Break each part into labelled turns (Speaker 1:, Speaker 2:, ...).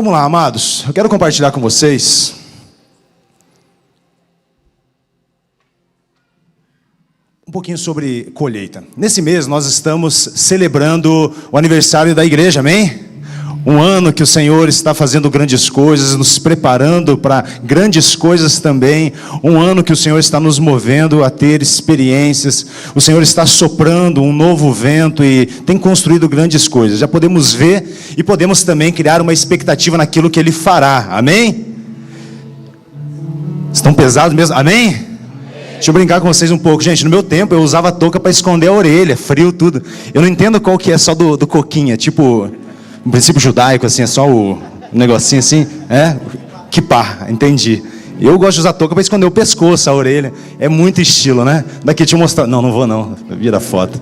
Speaker 1: Vamos lá, amados. Eu quero compartilhar com vocês um pouquinho sobre colheita. Nesse mês nós estamos celebrando o aniversário da igreja, amém? Um ano que o Senhor está fazendo grandes coisas, nos preparando para grandes coisas também. Um ano que o Senhor está nos movendo a ter experiências. O Senhor está soprando um novo vento e tem construído grandes coisas. Já podemos ver e podemos também criar uma expectativa naquilo que Ele fará. Amém? Estão pesados mesmo? Amém? Deixa eu brincar com vocês um pouco. Gente, no meu tempo eu usava touca para esconder a orelha, frio, tudo. Eu não entendo qual que é só do coquinha, tipo... Um princípio judaico, assim, é só o negocinho assim, que pá, entendi. Eu gosto de usar touca para esconder o pescoço, a orelha, é muito estilo, né? Daqui deixa eu mostrar, não vou não, vira foto.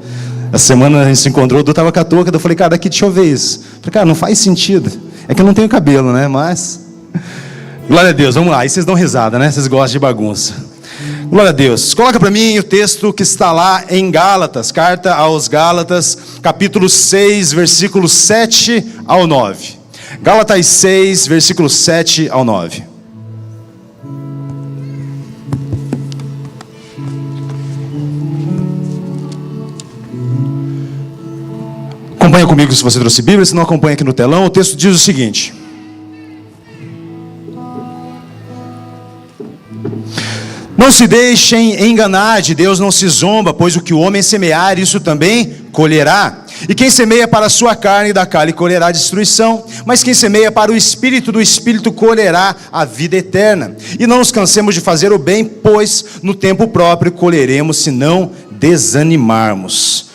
Speaker 1: Essa semana a gente se encontrou, o Du tava com a touca, eu falei, cara, daqui deixa eu ver isso. Eu falei, cara, não faz sentido, é que eu não tenho cabelo, né, mas... Glória a Deus, vamos lá, aí vocês dão risada, né, vocês gostam de bagunça. Glória a Deus. Coloca para mim o texto que está lá em Gálatas, carta aos Gálatas, capítulo 6, versículos 7 ao 9. Gálatas 6, versículos 7 ao 9. Acompanha comigo se você trouxe Bíblia, se não acompanha aqui no telão. O texto diz o seguinte: não se deixem enganar, de Deus não se zomba, pois o que o homem semear, isso também colherá. E quem semeia para a sua carne, da carne colherá destruição, mas quem semeia para o Espírito, do Espírito colherá a vida eterna. E não nos cansemos de fazer o bem, pois no tempo próprio colheremos, se não desanimarmos.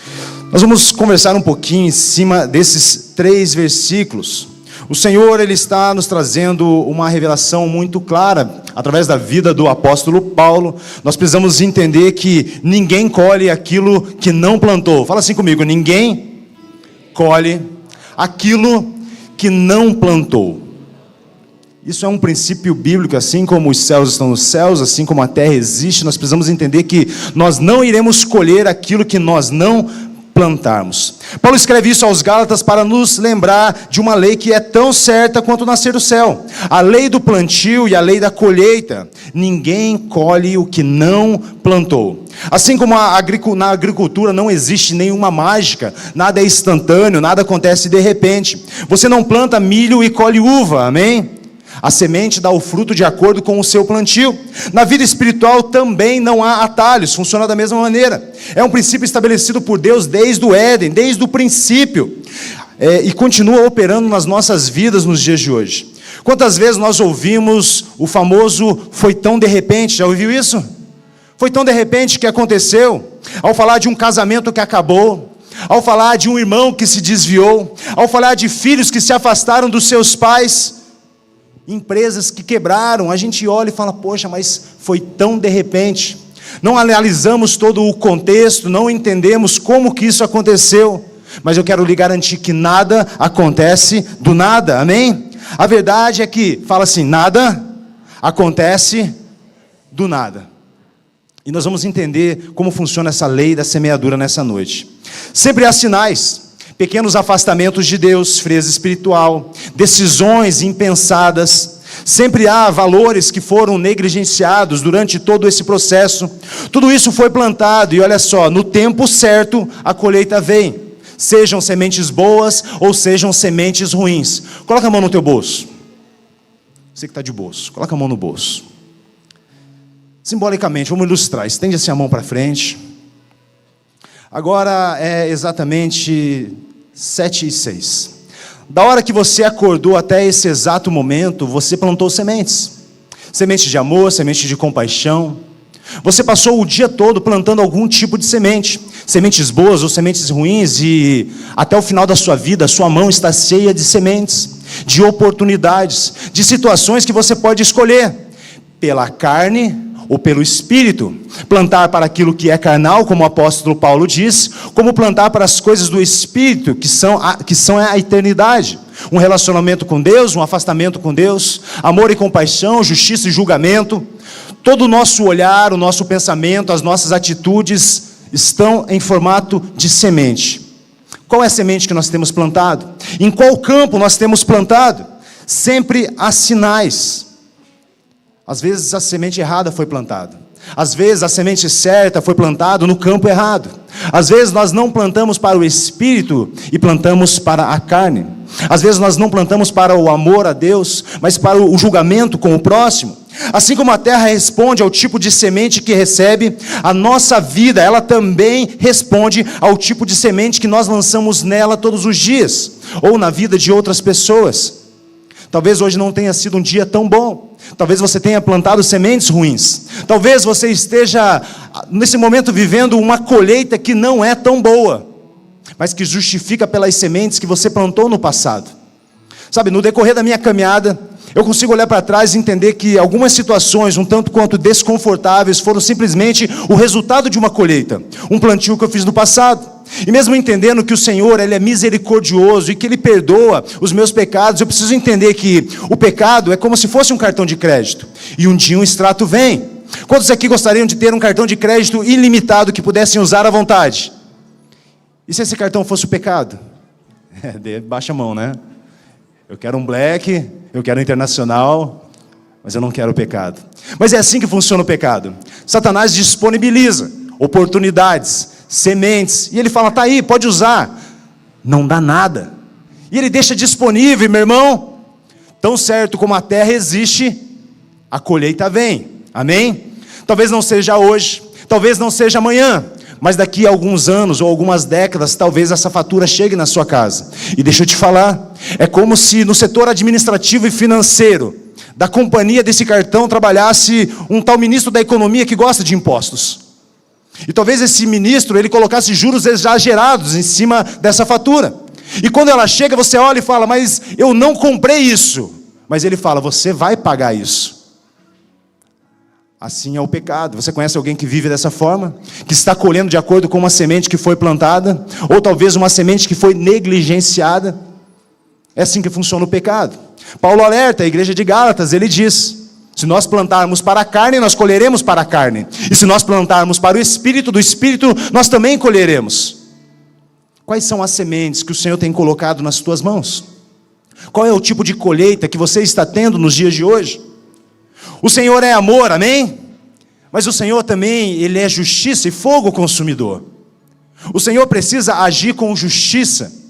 Speaker 1: Nós vamos conversar um pouquinho em cima desses 3 versículos. O Senhor, Ele está nos trazendo uma revelação muito clara, através da vida do apóstolo Paulo. Nós precisamos entender que ninguém colhe aquilo que não plantou. Fala assim comigo, ninguém colhe aquilo que não plantou. Isso é um princípio bíblico, assim como os céus estão nos céus, assim como a terra existe, nós precisamos entender que nós não iremos colher aquilo que nós não plantarmos. Paulo escreve isso aos Gálatas para nos lembrar de uma lei que é tão certa quanto o nascer do céu. A lei do plantio e a lei da colheita. Ninguém colhe o que não plantou. Assim como na agricultura não existe nenhuma mágica, nada é instantâneo, nada acontece de repente. Você não planta milho e colhe uva, amém? A semente dá o fruto de acordo com o seu plantio. Na vida espiritual também não há atalhos, funciona da mesma maneira. É um princípio estabelecido por Deus desde o Éden, desde o princípio. E continua operando nas nossas vidas nos dias de hoje. Quantas vezes nós ouvimos o famoso "foi tão de repente", já ouviu isso? Foi tão de repente que aconteceu. Ao falar de um casamento que acabou, ao falar de um irmão que se desviou, ao falar de filhos que se afastaram dos seus pais, empresas que quebraram, a gente olha e fala, poxa, mas foi tão de repente. Não analisamos todo o contexto, não entendemos como que isso aconteceu, mas eu quero lhe garantir que nada acontece do nada, amém? A verdade é que, fala assim, nada acontece do nada. E nós vamos entender como funciona essa lei da semeadura nessa noite. Sempre há sinais. Pequenos afastamentos de Deus, frieza espiritual, decisões impensadas. Sempre há valores que foram negligenciados durante todo esse processo. Tudo isso foi plantado e olha só, no tempo certo a colheita vem. Sejam sementes boas ou sejam sementes ruins. Coloca a mão no teu bolso. Você que está de bolso, coloca a mão no bolso. Simbolicamente, vamos ilustrar. Estende assim a mão para frente. Agora é exatamente 7:06. Da hora que você acordou até esse exato momento, você plantou sementes. Sementes de amor, sementes de compaixão. Você passou o dia todo plantando algum tipo de semente. Sementes boas ou sementes ruins, e até o final da sua vida, a sua mão está cheia de sementes, de oportunidades, de situações que você pode escolher. Pela carne ou pelo Espírito, plantar para aquilo que é carnal, como o apóstolo Paulo diz, como plantar para as coisas do Espírito, que são a eternidade, um relacionamento com Deus, um afastamento com Deus, amor e compaixão, justiça e julgamento. Todo o nosso olhar, o nosso pensamento, as nossas atitudes estão em formato de semente. Qual é a semente que nós temos plantado? Em qual campo nós temos plantado? Sempre há sinais. Às vezes a semente errada foi plantada. Às vezes a semente certa foi plantada no campo errado. Às vezes nós não plantamos para o Espírito e plantamos para a carne. Às vezes nós não plantamos para o amor a Deus, mas para o julgamento com o próximo. Assim como a terra responde ao tipo de semente que recebe, a nossa vida, ela também responde ao tipo de semente que nós lançamos nela todos os dias, ou na vida de outras pessoas. Talvez hoje não tenha sido um dia tão bom. Talvez você tenha plantado sementes ruins. Talvez você esteja, nesse momento, vivendo uma colheita que não é tão boa, mas que justifica pelas sementes que você plantou no passado. Sabe, no decorrer da minha caminhada, eu consigo olhar para trás e entender que algumas situações, um tanto quanto desconfortáveis, foram simplesmente o resultado de uma colheita, um plantio que eu fiz no passado. E mesmo entendendo que o Senhor, Ele é misericordioso e que Ele perdoa os meus pecados, eu preciso entender que o pecado é como se fosse um cartão de crédito, e um dia um extrato vem. Quantos aqui gostariam de ter um cartão de crédito ilimitado que pudessem usar à vontade? E se esse cartão fosse o pecado? Baixa a mão, né? Eu quero um black, eu quero um internacional, mas eu não quero o pecado. Mas é assim que funciona o pecado. Satanás disponibiliza oportunidades, sementes, e ele fala, tá aí, pode usar. Não dá nada. E ele deixa disponível, meu irmão, tão certo como a terra existe, a colheita vem. Amém? Talvez não seja hoje, talvez não seja amanhã, mas daqui a alguns anos ou algumas décadas, talvez essa fatura chegue na sua casa. E deixa eu te falar, é como se no setor administrativo e financeiro da companhia desse cartão trabalhasse um tal ministro da economia que gosta de impostos. E talvez esse ministro, ele colocasse juros exagerados em cima dessa fatura. E quando ela chega, você olha e fala, mas eu não comprei isso. Mas ele fala, você vai pagar isso. Assim é o pecado. Você conhece alguém que vive dessa forma? Que está colhendo de acordo com uma semente que foi plantada? Ou talvez uma semente que foi negligenciada? É assim que funciona o pecado. Paulo alerta a igreja de Gálatas, ele diz, se nós plantarmos para a carne, nós colheremos para a carne. E se nós plantarmos para o Espírito, do Espírito, nós também colheremos. Quais são as sementes que o Senhor tem colocado nas tuas mãos? Qual é o tipo de colheita que você está tendo nos dias de hoje? O Senhor é amor, amém? Mas o Senhor também, Ele é justiça e fogo consumidor. O Senhor precisa agir com justiça.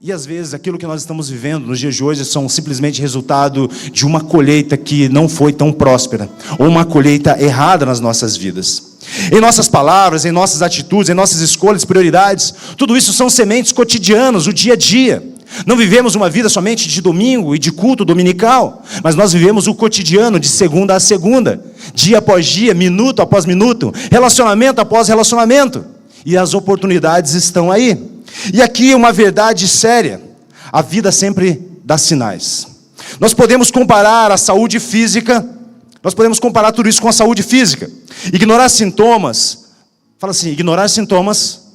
Speaker 1: E às vezes aquilo que nós estamos vivendo nos dias de hoje são simplesmente resultado de uma colheita que não foi tão próspera, ou uma colheita errada nas nossas vidas. Em nossas palavras, em nossas atitudes, em nossas escolhas, prioridades, tudo isso são sementes cotidianas, o dia a dia. Não vivemos uma vida somente de domingo e de culto dominical, mas nós vivemos o cotidiano de segunda a segunda, dia após dia, minuto após minuto, relacionamento após relacionamento. E as oportunidades estão aí. E aqui uma verdade séria, a vida sempre dá sinais. Nós podemos comparar a saúde física, nós podemos comparar tudo isso com a saúde física. Ignorar sintomas, fala assim, ignorar sintomas,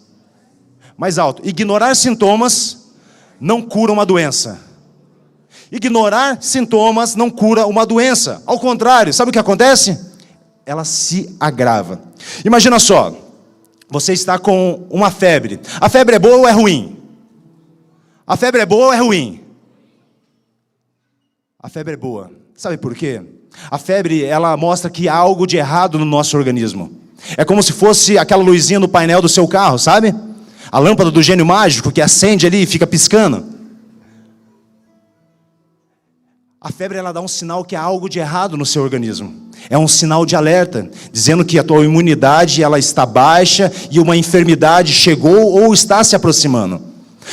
Speaker 1: mais alto, ignorar sintomas não cura uma doença. Ignorar sintomas não cura uma doença. Ao contrário, sabe o que acontece? Ela se agrava. Imagina só, você está com uma febre. A febre é boa ou é ruim? A febre é boa ou é ruim? A febre é boa. Sabe por quê? A febre, ela mostra que há algo de errado no nosso organismo. É como se fosse aquela luzinha no painel do seu carro, sabe? A lâmpada do gênio mágico que acende ali e fica piscando. A febre, ela dá um sinal que há algo de errado no seu organismo. É um sinal de alerta, dizendo que a tua imunidade ela está baixa e uma enfermidade chegou ou está se aproximando.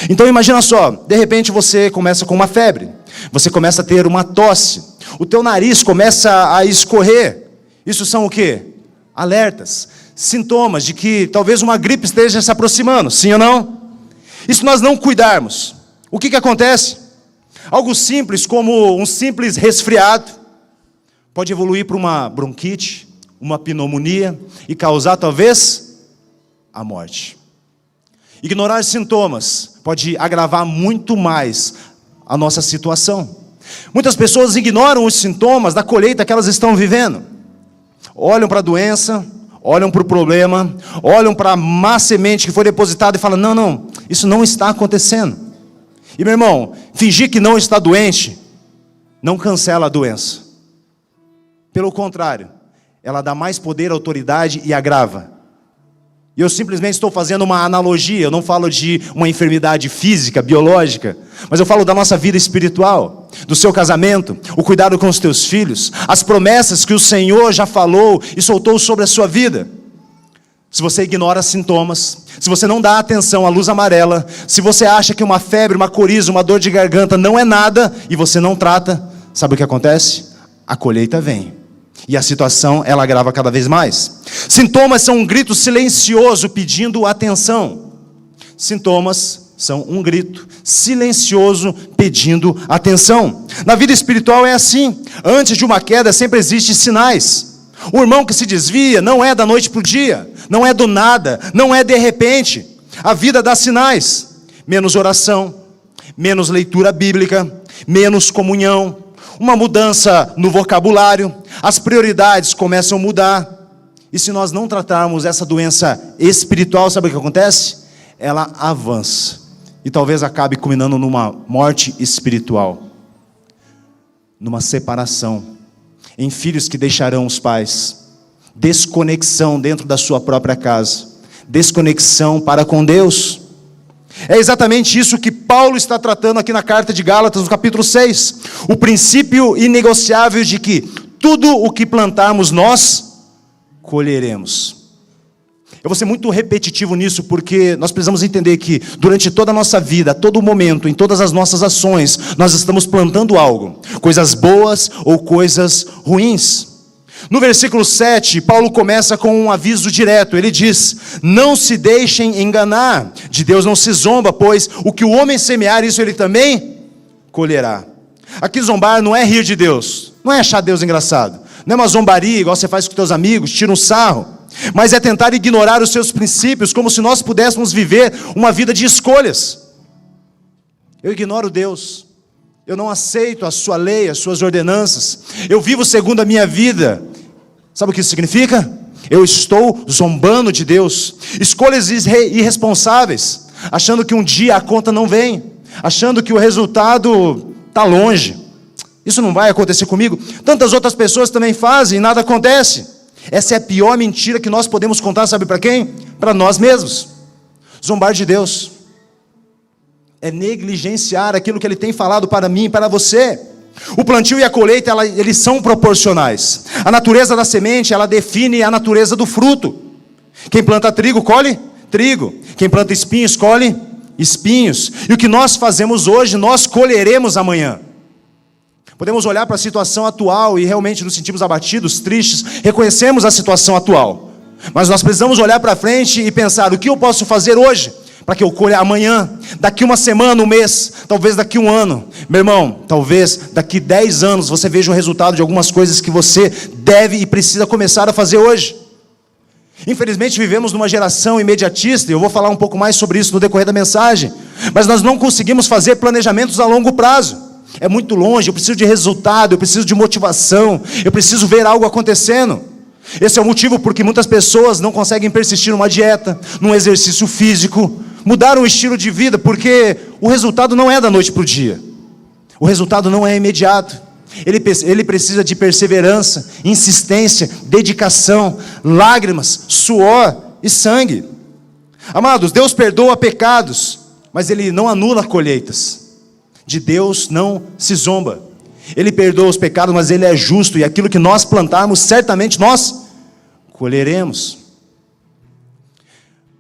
Speaker 1: Então imagina só, de repente você começa com uma febre, você começa a ter uma tosse, o teu nariz começa a escorrer. Isso são o quê? Alertas, sintomas de que talvez uma gripe esteja se aproximando, sim ou não? E se nós não cuidarmos, o que acontece? Algo simples como um simples resfriado pode evoluir para uma bronquite, uma pneumonia e causar talvez a morte. Ignorar sintomas pode agravar muito mais a nossa situação. Muitas pessoas ignoram os sintomas da colheita que elas estão vivendo. Olham para a doença, olham para o problema, olham para a má semente que foi depositada e falam, não, isso não está acontecendo. E meu irmão, fingir que não está doente não cancela a doença. Pelo contrário, ela dá mais poder, autoridade e agrava. E eu simplesmente estou fazendo uma analogia, eu não falo de uma enfermidade física, biológica, mas eu falo da nossa vida espiritual, do seu casamento, o cuidado com os teus filhos, as promessas que o Senhor já falou e soltou sobre a sua vida. Se você ignora sintomas, se você não dá atenção à luz amarela, se você acha que uma febre, uma coriza, uma dor de garganta não é nada e você não trata, sabe o que acontece? A colheita vem. E a situação, ela agrava cada vez mais. Sintomas são um grito silencioso pedindo atenção. Sintomas são um grito silencioso pedindo atenção. Na vida espiritual é assim. Antes de uma queda sempre existem sinais. O irmão que se desvia não é da noite para o dia, não é do nada, não é de repente. A vida dá sinais. Menos oração, menos leitura bíblica, menos comunhão, uma mudança no vocabulário, as prioridades começam a mudar. E se nós não tratarmos essa doença espiritual, sabe o que acontece? Ela avança. E talvez acabe culminando numa morte espiritual, numa separação, em filhos que deixarão os pais, desconexão dentro da sua própria casa, desconexão para com Deus. É exatamente isso que Paulo está tratando aqui na carta de Gálatas, no capítulo 6. O princípio inegociável de que tudo o que plantarmos nós, colheremos. Eu vou ser muito repetitivo nisso, porque nós precisamos entender que durante toda a nossa vida, a todo momento, em todas as nossas ações, nós estamos plantando algo. Coisas boas ou coisas ruins. No versículo 7, Paulo começa com um aviso direto. Ele diz: não se deixem enganar, de Deus não se zomba, pois o que o homem semear, isso ele também colherá. Aqui zombar não é rir de Deus, não é achar Deus engraçado, não é uma zombaria igual você faz com teus amigos, tira um sarro, mas é tentar ignorar os seus princípios, como se nós pudéssemos viver uma vida de escolhas. Eu ignoro Deus. Eu não aceito a sua lei, as suas ordenanças. Eu vivo segundo a minha vida. Sabe o que isso significa? Eu estou zombando de Deus. Escolhas irresponsáveis, achando que um dia a conta não vem, achando que o resultado está longe. Isso não vai acontecer comigo. Tantas outras pessoas também fazem e nada acontece. Essa é a pior mentira que nós podemos contar, sabe para quem? Para nós mesmos. Zombar de Deus é negligenciar aquilo que Ele tem falado para mim e para você. O plantio e a colheita, eles são proporcionais. A natureza da semente, ela define a natureza do fruto. Quem planta trigo, colhe trigo. Quem planta espinhos, colhe espinhos. E o que nós fazemos hoje, nós colheremos amanhã. Podemos olhar para a situação atual e realmente nos sentimos abatidos, tristes, reconhecemos a situação atual. Mas nós precisamos olhar para frente e pensar: o que eu posso fazer hoje para que eu colha amanhã, daqui uma semana, um mês, talvez daqui um ano. Meu irmão, talvez daqui 10 anos você veja o resultado de algumas coisas que você deve e precisa começar a fazer hoje. Infelizmente vivemos numa geração imediatista, e eu vou falar um pouco mais sobre isso no decorrer da mensagem, mas nós não conseguimos fazer planejamentos a longo prazo. É muito longe, eu preciso de resultado, eu preciso de motivação, eu preciso ver algo acontecendo. Esse é o motivo porque muitas pessoas não conseguem persistir numa dieta, num exercício físico, mudar um estilo de vida, porque o resultado não é da noite para o dia. O resultado não é imediato. Ele precisa de perseverança, insistência, dedicação, lágrimas, suor e sangue. Amados, Deus perdoa pecados, mas Ele não anula colheitas. De Deus não se zomba. Ele perdoa os pecados, mas Ele é justo, e aquilo que nós plantarmos, certamente nós colheremos.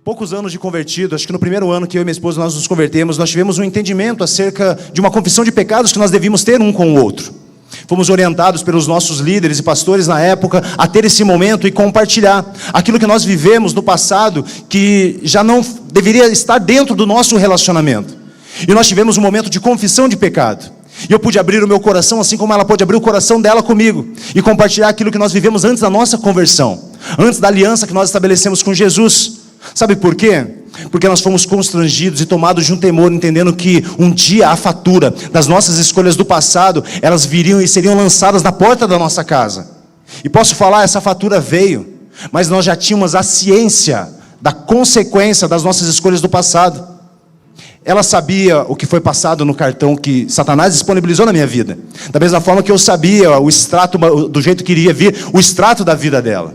Speaker 1: Poucos anos de convertido, acho que no primeiro ano que eu e minha esposa nós nos convertemos, nós tivemos um entendimento acerca de uma confissão de pecados que nós devíamos ter um com o outro. Fomos orientados pelos nossos líderes e pastores na época a ter esse momento e compartilhar aquilo que nós vivemos no passado, que já não deveria estar dentro do nosso relacionamento. E nós tivemos um momento de confissão de pecado. E eu pude abrir o meu coração, assim como ela pôde abrir o coração dela comigo, e compartilhar aquilo que nós vivemos antes da nossa conversão, antes da aliança que nós estabelecemos com Jesus. Sabe por quê? Porque nós fomos constrangidos e tomados de um temor, entendendo que um dia a fatura das nossas escolhas do passado, elas viriam e seriam lançadas na porta da nossa casa. E posso falar, essa fatura veio, mas nós já tínhamos a ciência da consequência das nossas escolhas do passado. ela sabia o que foi passado no cartão que Satanás disponibilizou na minha vida. Da mesma forma que eu sabia o extrato, do jeito que iria vir, o extrato da vida dela.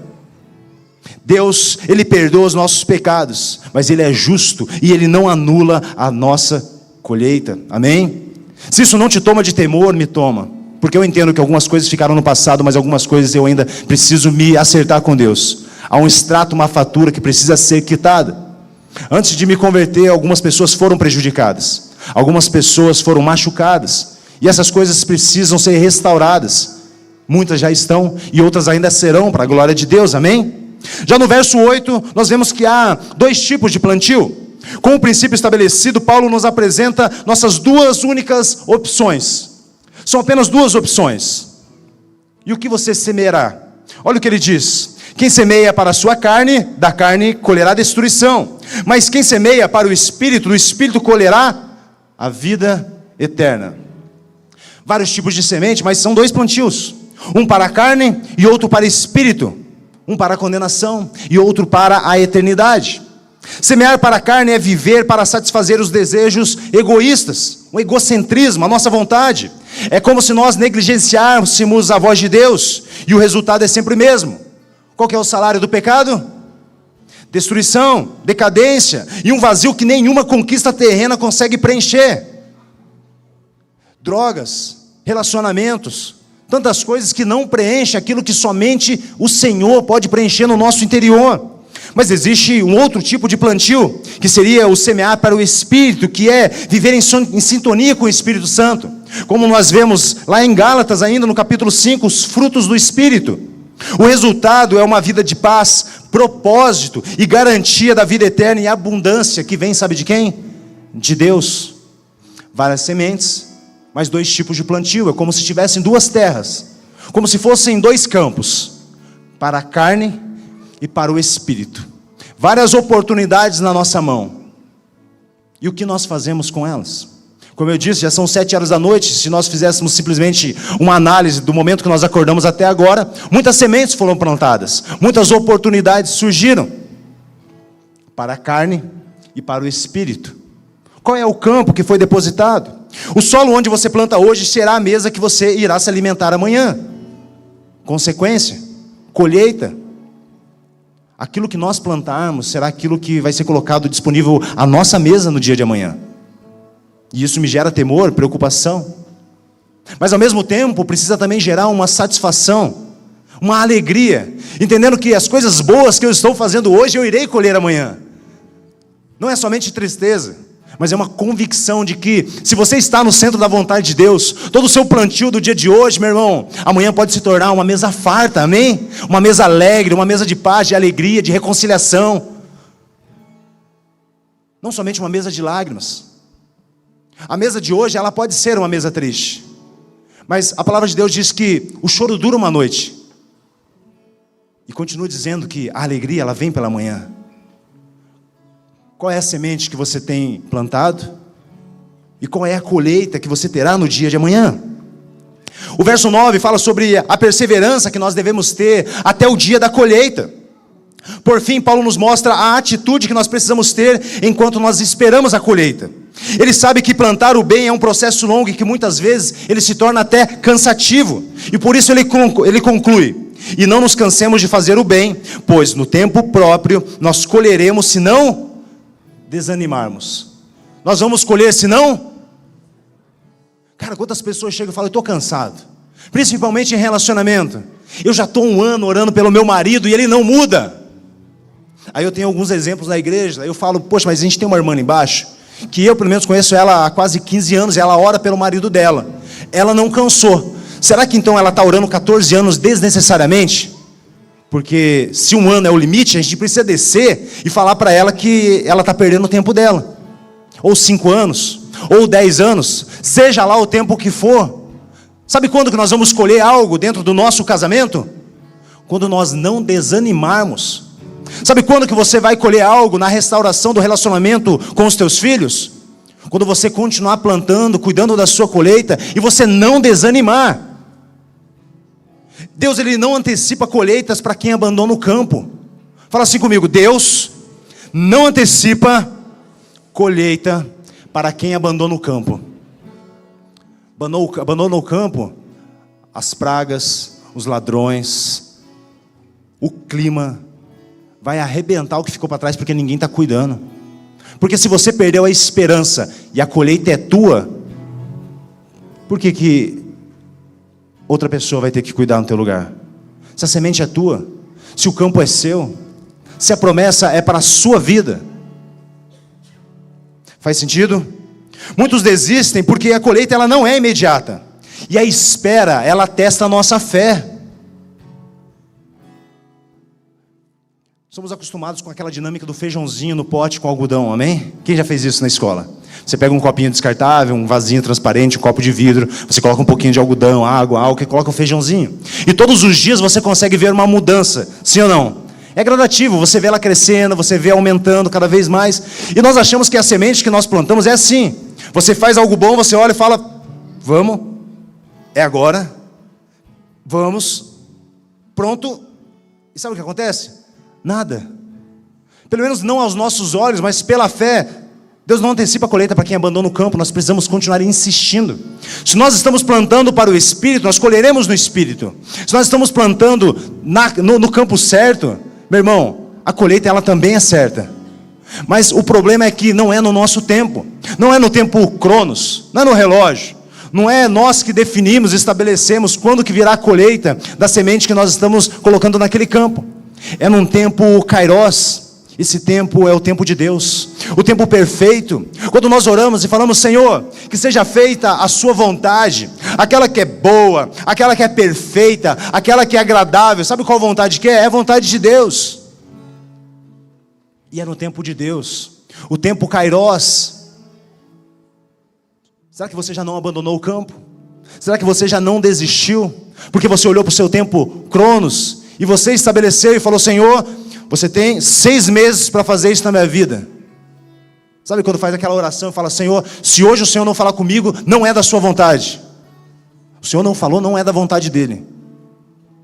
Speaker 1: Deus, Ele perdoa os nossos pecados, mas Ele é justo e Ele não anula a nossa colheita. Amém? Se isso não te toma de temor, me toma. Porque eu entendo que algumas coisas ficaram no passado, mas algumas coisas eu ainda preciso me acertar com Deus. Há um extrato, uma fatura que precisa ser quitada. Antes de me converter, algumas pessoas foram prejudicadas. Algumas pessoas foram machucadas. E essas coisas precisam ser restauradas. Muitas já estão e outras ainda serão, para a glória de Deus, amém? Já no verso 8, nós vemos que há 2 tipos de plantio. Com o princípio estabelecido, Paulo nos apresenta nossas 2 únicas opções. São apenas 2 opções. E o que você semeará? Olha o que ele diz: quem semeia para a sua carne, da carne colherá destruição. Mas quem semeia para o Espírito, do Espírito colherá a vida eterna. Vários tipos de semente, mas são 2 plantios. Um para a carne e outro para o Espírito. Um para a condenação e outro para a eternidade. Semear para a carne é viver para satisfazer os desejos egoístas, o egocentrismo, a nossa vontade. É como se nós negligenciássemos a voz de Deus, e o resultado é sempre o mesmo. Qual que é o salário do pecado? Destruição, decadência, e um vazio que nenhuma conquista terrena consegue preencher. Drogas, relacionamentos, tantas coisas que não preenchem aquilo que somente o Senhor pode preencher no nosso interior. Mas existe um outro tipo de plantio, que seria o semear para o Espírito, que é viver em sintonia com o Espírito Santo. Como nós vemos lá em Gálatas, ainda no capítulo 5, os frutos do Espírito. O resultado é uma vida de paz, propósito e garantia da vida eterna e abundância, que vem, sabe de quem? De Deus. Várias sementes, mas 2 tipos de plantio. É como se tivessem 2 terras, como se fossem 2 campos, para a carne e para o Espírito. Várias oportunidades na nossa mão. E o que nós fazemos com elas? Como eu disse, já são 7 horas da noite. Se nós fizéssemos simplesmente uma análise do momento que nós acordamos até agora, muitas sementes foram plantadas, muitas oportunidades surgiram para a carne e para o Espírito. Qual é o campo que foi depositado? O solo onde você planta hoje será a mesa que você irá se alimentar amanhã. Consequência, colheita. Aquilo que nós plantarmos será aquilo que vai ser colocado disponível à nossa mesa no dia de amanhã. E isso me gera temor, preocupação. Mas ao mesmo tempo precisa também gerar uma satisfação, uma alegria, entendendo que as coisas boas que eu estou fazendo hoje eu irei colher amanhã. Não é somente tristeza, mas é uma convicção de que se você está no centro da vontade de Deus, todo o seu plantio do dia de hoje, meu irmão, amanhã pode se tornar uma mesa farta, amém? Uma mesa alegre, uma mesa de paz, de alegria, de reconciliação. Não somente uma mesa de lágrimas. A mesa de hoje, ela pode ser uma mesa triste, mas a palavra de Deus diz que o choro dura uma noite, e continua dizendo que a alegria, ela vem pela manhã. Qual é a semente que você tem plantado? E qual é a colheita que você terá no dia de amanhã? O verso 9 fala sobre a perseverança que nós devemos ter até o dia da colheita. Por fim, Paulo nos mostra a atitude que nós precisamos ter enquanto nós esperamos a colheita. Ele sabe que plantar o bem é um processo longo e que muitas vezes ele se torna até cansativo. E por isso ele conclui: e não nos cansemos de fazer o bem, pois no tempo próprio nós colheremos se não desanimarmos. Nós vamos colher se não... Cara, quantas pessoas chegam e falam: eu estou cansado, principalmente em relacionamento. Eu já estou 1 ano orando pelo meu marido e ele não muda. Aí eu tenho alguns exemplos na igreja. Aí eu falo: poxa, mas a gente tem uma irmã embaixo, que eu pelo menos conheço ela há quase 15 anos, e ela ora pelo marido dela. Ela não cansou. Será que então ela está orando 14 anos desnecessariamente? Porque se 1 ano é o limite, a gente precisa descer e falar para ela que ela está perdendo o tempo dela. Ou 5 anos, ou 10 anos, seja lá o tempo que for. Sabe quando que nós vamos colher algo dentro do nosso casamento? Quando nós não desanimarmos. Sabe quando que você vai colher algo na restauração do relacionamento com os teus filhos? Quando você continuar plantando, cuidando da sua colheita, e você não desanimar. Deus, ele não antecipa colheitas para quem abandona o campo. Fala assim comigo: Deus não antecipa colheita para quem abandona o campo. Abandona o campo, as pragas, os ladrões, o clima vai arrebentar o que ficou para trás, porque ninguém está cuidando. Porque se você perdeu a esperança e a colheita é tua, por que outra pessoa vai ter que cuidar no teu lugar? Se a semente é tua, se o campo é seu, se a promessa é para a sua vida. Faz sentido? Muitos desistem porque a colheita ela não é imediata. E a espera, ela testa a nossa fé. Somos acostumados com aquela dinâmica do feijãozinho no pote com algodão, amém? Quem já fez isso na escola? Você pega um copinho descartável, um vasinho transparente, um copo de vidro, você coloca um pouquinho de algodão, água, álcool e coloca o feijãozinho. E todos os dias você consegue ver uma mudança, sim ou não? É gradativo, você vê ela crescendo, você vê aumentando cada vez mais. E nós achamos que a semente que nós plantamos é assim. Você faz algo bom, você olha e fala, vamos, é agora, vamos, pronto. E sabe o que acontece? Nada. Pelo menos não aos nossos olhos, mas pela fé. Deus não antecipa a colheita para quem abandona o campo. Nós precisamos continuar insistindo. Se nós estamos plantando para o Espírito, nós colheremos no Espírito. Se nós estamos plantando no campo certo, meu irmão, a colheita ela também é certa. Mas o problema é que não é no nosso tempo. Não é no tempo cronos, não é no relógio. Não é nós que definimos, estabelecemos quando que virá a colheita da semente que nós estamos colocando naquele campo. É num tempo kairos. Esse tempo é o tempo de Deus, o tempo perfeito. Quando nós oramos e falamos, Senhor, que seja feita a sua vontade, aquela que é boa, aquela que é perfeita, aquela que é agradável. Sabe qual vontade que é? É a vontade de Deus. E é no tempo de Deus, o tempo kairos. Será que você já não abandonou o campo? Será que você já não desistiu? Porque você olhou para o seu tempo cronos e você estabeleceu e falou, Senhor, você tem 6 meses para fazer isso na minha vida. Sabe quando faz aquela oração e fala, Senhor, se hoje o Senhor não falar comigo, não é da sua vontade. O Senhor não falou, não é da vontade dele.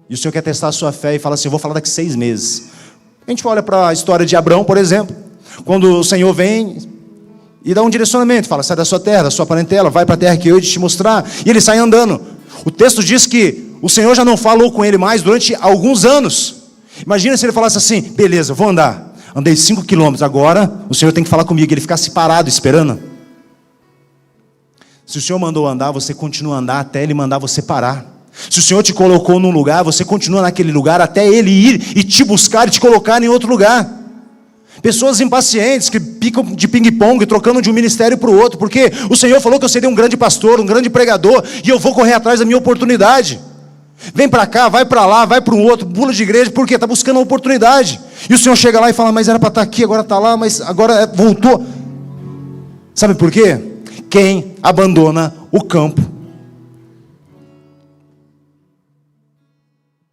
Speaker 1: E o Senhor quer testar a sua fé e fala assim, eu vou falar daqui 6 meses. A gente olha para a história de Abraão, por exemplo. Quando o Senhor vem e dá um direcionamento, fala, sai da sua terra, da sua parentela, vai para a terra que eu ia te mostrar. E ele sai andando. O texto diz que o Senhor já não falou com ele mais durante alguns anos. Imagina se ele falasse assim, beleza, vou andar. Andei 5 quilômetros, agora o Senhor tem que falar comigo. Ele ficasse parado, esperando. Se o Senhor mandou andar, você continua a andar até Ele mandar você parar. Se o Senhor te colocou num lugar, você continua naquele lugar até Ele ir e te buscar e te colocar em outro lugar. Pessoas impacientes que ficam de ping-pong, trocando de um ministério para o outro, porque o Senhor falou que eu seria um grande pastor, um grande pregador, e eu vou correr atrás da minha oportunidade. Vem para cá, vai para lá, vai para um outro, pula de igreja, por quê? Está buscando uma oportunidade. E o Senhor chega lá e fala, mas era para estar aqui, agora está lá, mas agora voltou. Sabe por quê? Quem abandona o campo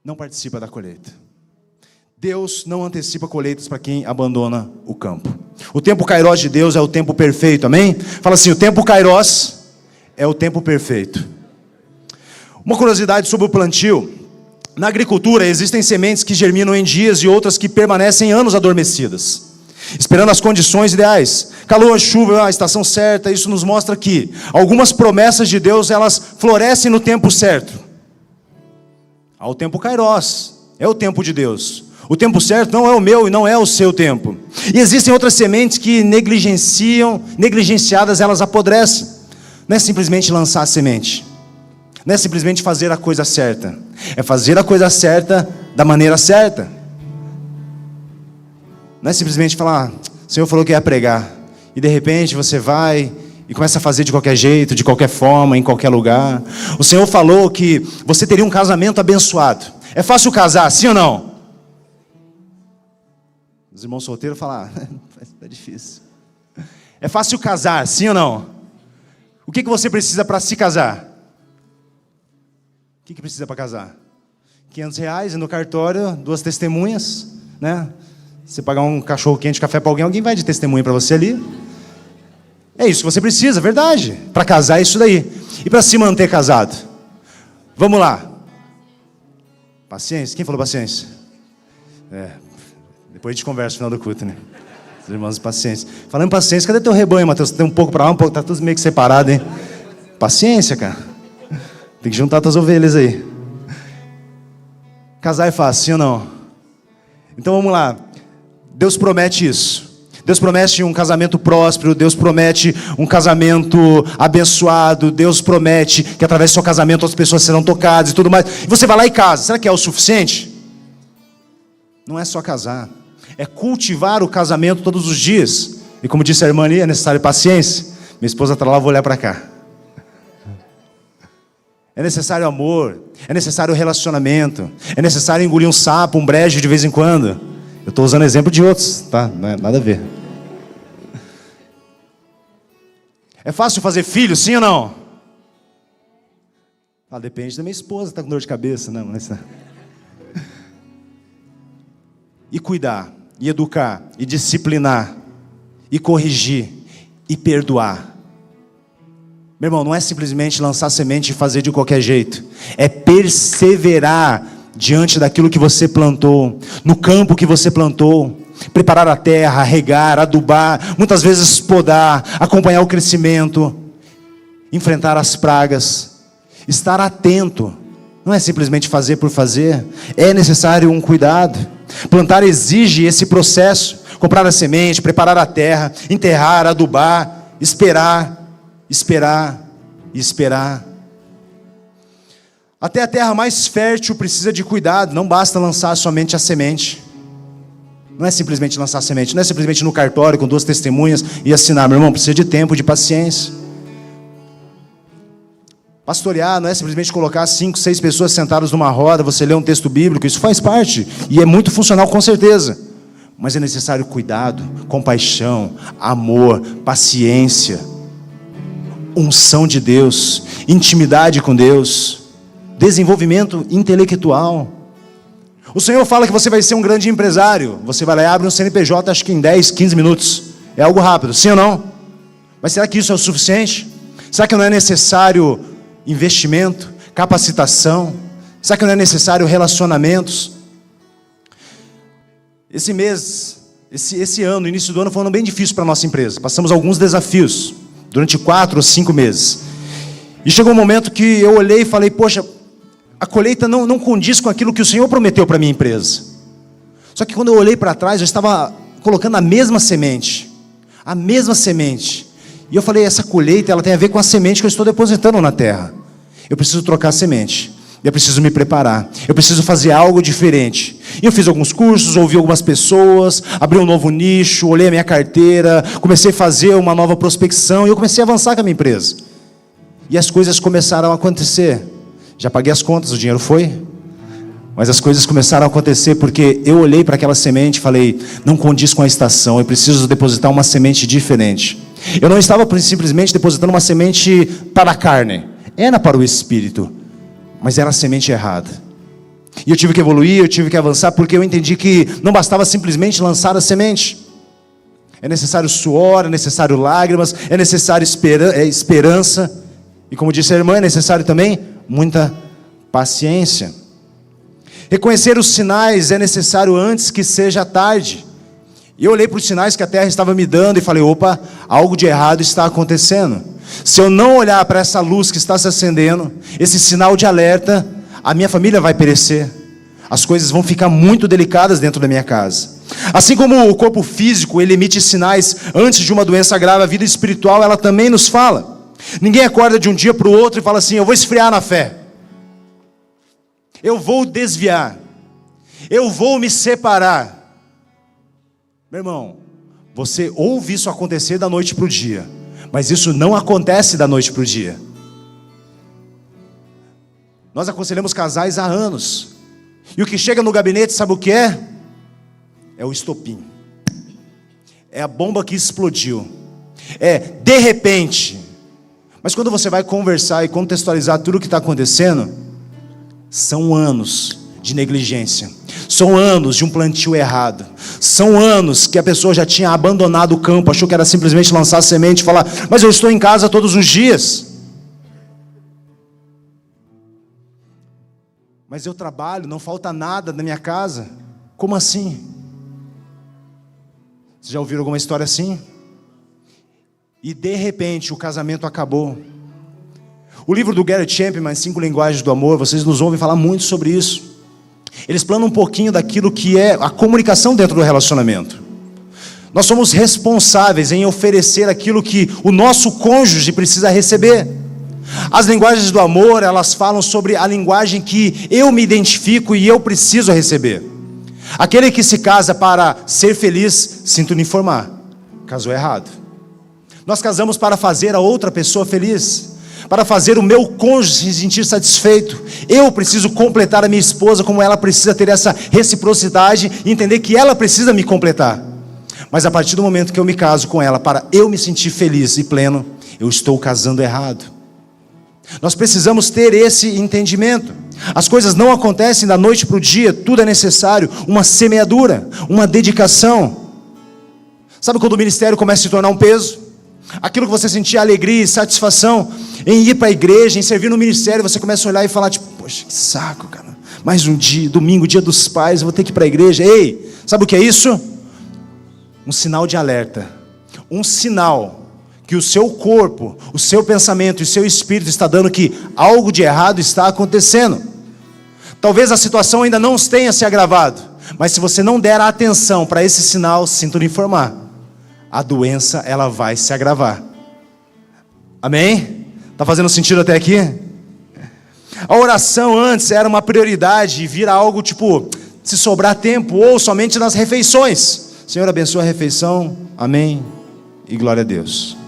Speaker 1: não participa da colheita. Deus não antecipa colheitas para quem abandona o campo. O tempo kairos de Deus é o tempo perfeito, amém? Fala assim, o tempo kairos é o tempo perfeito. Uma curiosidade sobre o plantio. Na agricultura existem sementes que germinam em dias e outras que permanecem anos adormecidas, esperando as condições ideais. Calor, chuva, a estação certa. Isso nos mostra que algumas promessas de Deus, elas florescem no tempo certo. Há o tempo kairos, é o tempo de Deus. O tempo certo não é o meu e não é o seu tempo. E existem outras sementes que negligenciadas, elas apodrecem. Não é simplesmente lançar a semente. Não é simplesmente fazer a coisa certa. É fazer a coisa certa da maneira certa. Não é simplesmente falar, o Senhor falou que ia pregar. E de repente você vai e começa a fazer de qualquer jeito, de qualquer forma, em qualquer lugar. O Senhor falou que você teria um casamento abençoado. É fácil casar, sim ou não? Os irmãos solteiros falam, é difícil. É fácil casar, sim ou não? O que você precisa para se casar? O que precisa para casar? R$500 no cartório, 2 testemunhas, né? Você pagar um cachorro quente, café para alguém vai de testemunha para você ali. É isso que você precisa, verdade. Para casar é isso daí. E para se manter casado? Vamos lá. Paciência. Quem falou paciência? Depois a gente conversa no final do culto, né? Os irmãos de paciência. Falando em paciência, cadê teu rebanho, Mateus? Tem um pouco para lá, um pouco, tá tudo meio que separado, hein? Paciência, cara. Tem que juntar tuas ovelhas aí. Casar é fácil, sim ou não? Então vamos lá. Deus promete isso. Deus promete um casamento próspero, Deus promete um casamento abençoado, Deus promete que através do seu casamento outras pessoas serão tocadas e tudo mais. E você vai lá e casa. Será que é o suficiente? Não é só casar, é cultivar o casamento todos os dias. E como disse a irmã ali, é necessário paciência. Minha esposa está lá, vou olhar para cá. É necessário amor, é necessário relacionamento, é necessário engolir um sapo, um brejo de vez em quando. Eu estou usando exemplo de outros, tá? Não é nada a ver. É fácil fazer filho, sim ou não? Ah, depende da minha esposa, está com dor de cabeça, não. Mas... E cuidar, e educar, e disciplinar, e corrigir, e perdoar. Meu irmão, não é simplesmente lançar semente e fazer de qualquer jeito. É perseverar diante daquilo que você plantou, no campo que você plantou, preparar a terra, regar, adubar, muitas vezes podar, acompanhar o crescimento, enfrentar as pragas, estar atento. Não é simplesmente fazer por fazer, é necessário um cuidado. Plantar exige esse processo, comprar a semente, preparar a terra, enterrar, adubar, esperar e esperar. Até a terra mais fértil precisa de cuidado, não basta lançar somente a semente. Não é simplesmente lançar a semente, não é simplesmente no cartório com 2 testemunhas e assinar. Meu irmão, precisa de tempo, de paciência. Pastorear não é simplesmente colocar 5, 6 pessoas sentadas numa roda, você lê um texto bíblico, isso faz parte, e é muito funcional com certeza. Mas é necessário cuidado, compaixão, amor, paciência, unção de Deus, intimidade com Deus, desenvolvimento intelectual. O Senhor fala que você vai ser um grande empresário. Você vai lá e abre um CNPJ, acho que em 10, 15 minutos. É algo rápido, sim ou não? Mas será que isso é o suficiente? Será que não é necessário investimento, capacitação? Será que não é necessário relacionamentos? Esse mês, esse ano, início do ano, foi um ano bem difícil para a nossa empresa. Passamos alguns desafios durante 4 ou 5 meses. E chegou um momento que eu olhei e falei, poxa, a colheita não condiz com aquilo que o Senhor prometeu para a minha empresa. Só que quando eu olhei para trás, eu estava colocando a mesma semente. E eu falei, essa colheita ela tem a ver com a semente que eu estou depositando na terra. Eu preciso trocar a semente. Eu preciso me preparar. Eu preciso fazer algo diferente. E eu fiz alguns cursos, ouvi algumas pessoas, abri um novo nicho, olhei a minha carteira, comecei a fazer uma nova prospecção e eu comecei a avançar com a minha empresa. E as coisas começaram a acontecer. Já paguei as contas, o dinheiro foi. Mas as coisas começaram a acontecer porque eu olhei para aquela semente e falei, não condiz com a estação, eu preciso depositar uma semente diferente. Eu não estava simplesmente depositando uma semente para a carne, era para o espírito, mas era a semente errada. E eu tive que evoluir, eu tive que avançar, porque eu entendi que não bastava simplesmente lançar a semente. É necessário suor, é necessário lágrimas, é necessário esperança. E como disse a irmã, é necessário também muita paciência. Reconhecer os sinais é necessário antes que seja tarde. E eu olhei para os sinais que a terra estava me dando e falei, opa, algo de errado está acontecendo. Se eu não olhar para essa luz que está se acendendo, esse sinal de alerta, a minha família vai perecer. As coisas vão ficar muito delicadas dentro da minha casa. Assim como o corpo físico, ele emite sinais antes de uma doença grave, a vida espiritual, ela também nos fala. Ninguém acorda de um dia para o outro e fala assim, eu vou esfriar na fé. Eu vou desviar. Eu vou me separar. Meu irmão, você ouve isso acontecer da noite para o dia, mas isso não acontece da noite para o dia. Nós aconselhamos casais há anos, e o que chega no gabinete, sabe o que é? É o estopim, é a bomba que explodiu, é de repente. Mas quando você vai conversar e contextualizar tudo o que está acontecendo, são anos de negligência, são anos de um plantio errado, são anos que a pessoa já tinha abandonado o campo, achou que era simplesmente lançar a semente e falar, mas eu estou em casa todos os dias. Mas eu trabalho, não falta nada na minha casa. Como assim? Vocês já ouviram alguma história assim? E de repente o casamento acabou. O livro do Gary Chapman, 5 Linguagens do Amor, vocês nos ouvem falar muito sobre isso. Eles explanam um pouquinho daquilo que é a comunicação dentro do relacionamento. Nós somos responsáveis em oferecer aquilo que o nosso cônjuge precisa receber. As linguagens do amor, elas falam sobre a linguagem que eu me identifico e eu preciso receber. Aquele que se casa para ser feliz, sinto lhe informar, casou errado. Nós casamos para fazer a outra pessoa feliz, para fazer o meu cônjuge se sentir satisfeito. Eu preciso completar a minha esposa como ela precisa ter essa reciprocidade e entender que ela precisa me completar. Mas a partir do momento que eu me caso com ela para eu me sentir feliz e pleno, eu estou casando errado. Nós precisamos ter esse entendimento. As coisas não acontecem da noite para o dia, tudo é necessário uma semeadura, uma dedicação. Sabe quando o ministério começa a se tornar um peso? Aquilo que você sentia alegria e satisfação em ir para a igreja, em servir no ministério, você começa a olhar e falar tipo, poxa, que saco, cara. Mais um dia, domingo, dia dos pais, eu vou ter que ir para a igreja. Ei, sabe o que é isso? Um sinal de alerta. Um sinal que o seu corpo, o seu pensamento e o seu espírito está dando que algo de errado está acontecendo. Talvez a situação ainda não tenha se agravado, mas se você não der atenção para esse sinal, sinto lhe informar, a doença ela vai se agravar. Amém? Está fazendo sentido até aqui? A oração antes era uma prioridade e vira algo tipo, se sobrar tempo ou somente nas refeições. Senhor, abençoa a refeição, amém e glória a Deus.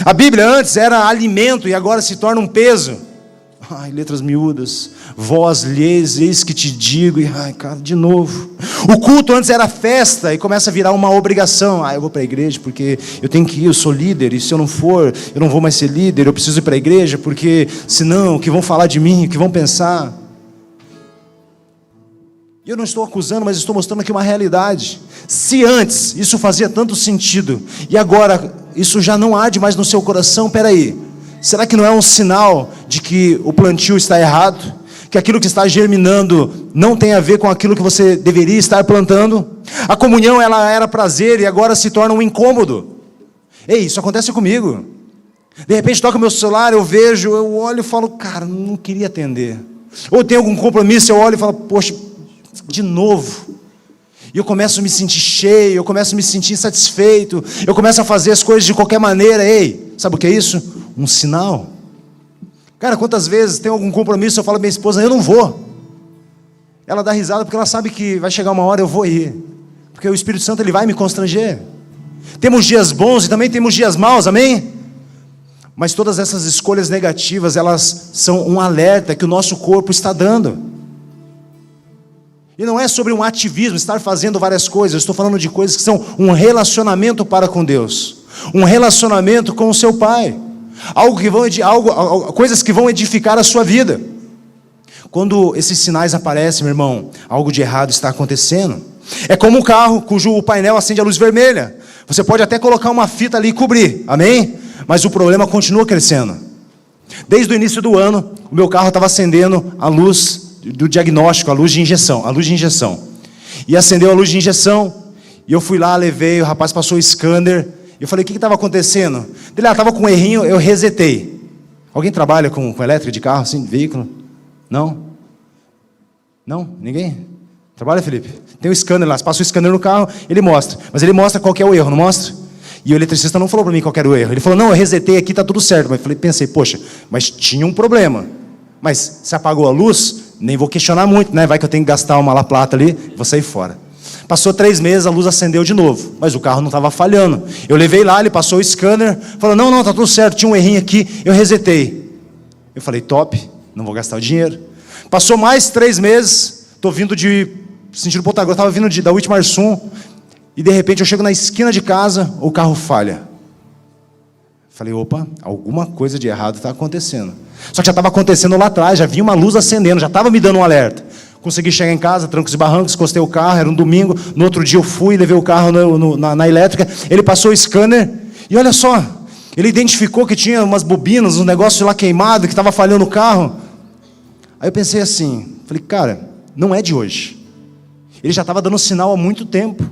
Speaker 1: A Bíblia antes era alimento e agora se torna um peso. Ai, letras miúdas, vós lhes, eis que te digo, e ai, cara, de novo. O culto antes era festa e começa a virar uma obrigação. Eu vou para a igreja porque eu tenho que ir, eu sou líder, e se eu não for, eu não vou mais ser líder, eu preciso ir para a igreja porque senão, o que vão falar de mim, o que vão pensar? E eu não estou acusando, mas estou mostrando aqui uma realidade. Se antes isso fazia tanto sentido, e agora isso já não arde mais no seu coração, peraí, será que não é um sinal de que o plantio está errado? Que aquilo que está germinando não tem a ver com aquilo que você deveria estar plantando? A comunhão ela era prazer e agora se torna um incômodo. Ei, isso acontece comigo. De repente toca meu celular, eu vejo, eu olho e falo, cara, não queria atender. Ou tem algum compromisso, eu olho e falo, poxa, de novo. E eu começo a me sentir cheio, eu começo a me sentir insatisfeito, eu começo a fazer as coisas de qualquer maneira. Ei, sabe o que é isso? Um sinal. Cara, quantas vezes tem algum compromisso, eu falo pra minha esposa, eu não vou. Ela dá risada porque ela sabe que vai chegar uma hora eu vou ir. Porque o Espírito Santo ele vai me constranger. Temos dias bons e também temos dias maus, amém? Mas todas essas escolhas negativas, elas são um alerta que o nosso corpo está dando. E não é sobre um ativismo, estar fazendo várias coisas. Eu estou falando de coisas que são um relacionamento para com Deus. Um relacionamento com o seu Pai. Coisas que vão edificar a sua vida. Quando esses sinais aparecem, meu irmão, algo de errado está acontecendo. É como um carro cujo painel acende a luz vermelha. Você pode até colocar uma fita ali e cobrir, amém? Mas o problema continua crescendo. Desde o início do ano, o meu carro estava acendendo a luz do diagnóstico, a luz de injeção. E acendeu a luz de injeção, e eu fui lá, levei, o rapaz passou o scanner, eu falei, o que estava acontecendo? Ele, estava com um errinho, eu resetei. Alguém trabalha com elétrica de carro, assim, de veículo? Não? Não? Ninguém? Trabalha, Felipe? Tem um scanner lá, você passa o scanner no carro, ele mostra. Mas ele mostra qual que é o erro, não mostra? E o eletricista não falou para mim qual que era o erro. Ele falou, não, eu resetei aqui, está tudo certo. Mas eu pensei, poxa, mas tinha um problema. Mas se apagou a luz, nem vou questionar muito, né? Vai que eu tenho que gastar uma La Plata ali, vou sair fora. Passou 3 meses, a luz acendeu de novo, mas o carro não estava falhando. Eu levei lá, ele passou o scanner, falou, não, está tudo certo, tinha um errinho aqui, eu resetei. Eu falei, top, não vou gastar o dinheiro. Passou mais 3 meses, estou vindo de sentido Ponta Grossa, estava vindo da Uitmarsum, e de repente eu chego na esquina de casa, o carro falha. Falei, opa, alguma coisa de errado está acontecendo. Só que já estava acontecendo lá atrás, já vinha uma luz acendendo, já estava me dando um alerta. Consegui chegar em casa, trancos e barrancos, encostei o carro, era um domingo, no outro dia eu fui, levei o carro na elétrica, ele passou o scanner, e olha só, ele identificou que tinha umas bobinas, um negócio lá queimado, que estava falhando o carro. Aí eu pensei assim, falei, cara, não é de hoje. Ele já estava dando sinal há muito tempo.